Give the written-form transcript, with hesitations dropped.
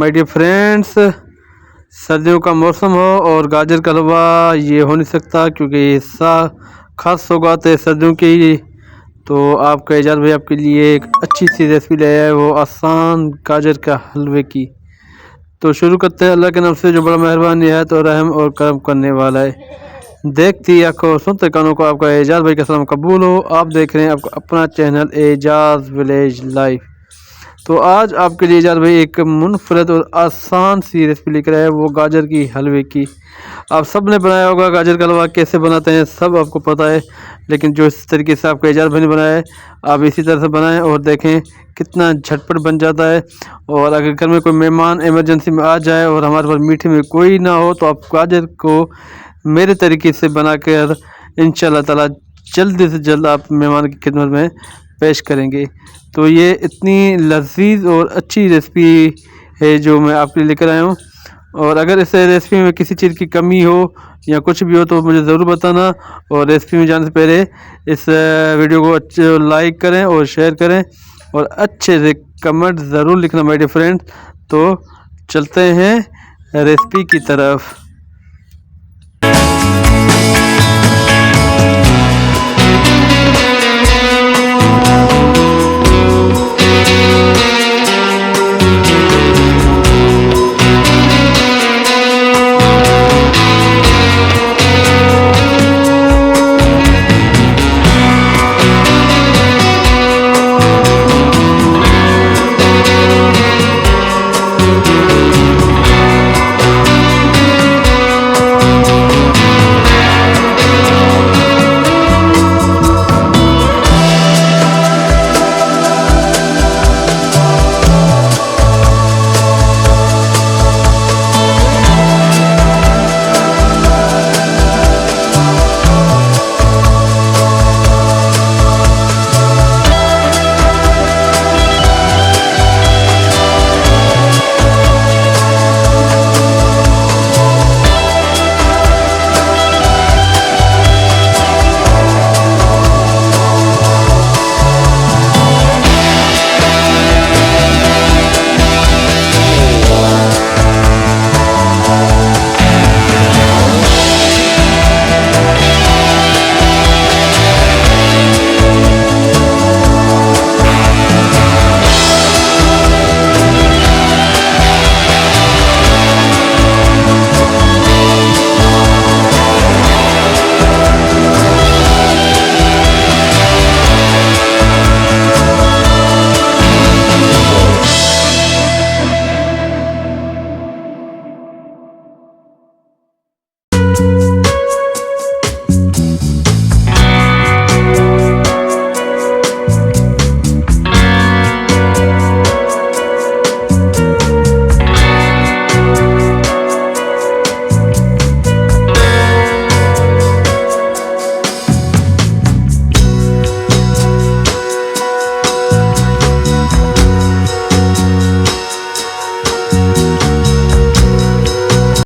My dear friends, सर्दियों का मौसम हो और गाजर का हलवा ये हो नहीं सकता क्योंकि ये खास सौगात है सर्दियों की। तो आपका एजाज भाई आपके लिए एक अच्छी सी रेसिपी ले आया है, वो आसान गाजर का हलवे की। तो शुरू करते हैं अल्लाह के नाम से जो बड़ा मेहरबान है तो रहम और करम करने वाला है। देखती आंखों सुनते कानों को आपका एजाज भाई का सलाम कबूल हो। आप देख रहे हैं आपका अपना चैनल एजाज विलेज लाइफ। तो आज आपके लिए एजाज भाई एक मुनफरद और आसान सी रेसिपी लेकर आया है, वो गाजर की हलवे की। आप सब ने बनाया होगा गाजर का हलवा, कैसे बनाते हैं सब आपको पता है, लेकिन जो इस तरीके से आपका एजाज भाई ने बनाया है आप इसी तरह से बनाएं और देखें कितना झटपट बन जाता है। और अगर घर में कोई मेहमान इमरजेंसी में आ जाए और हमारे पास मीठे में कोई ना हो तो आप गाजर को मेरे तरीके से बनाकर इंशाल्लाह ताला जल्दी से जल्द आप मेहमान की खिदमत में पेश करेंगे। तो ये इतनी लजीज और अच्छी रेसिपी है जो मैं आपके लिए लेकर आया हूँ। और अगर इस रेसिपी में किसी चीज़ की कमी हो या कुछ भी हो तो मुझे ज़रूर बताना। और रेसिपी में जाने से पहले इस वीडियो को अच्छे लाइक करें और शेयर करें और अच्छे से कमेंट ज़रूर लिखना माय डियर फ्रेंड्स। तो चलते हैं रेसिपी की तरफ।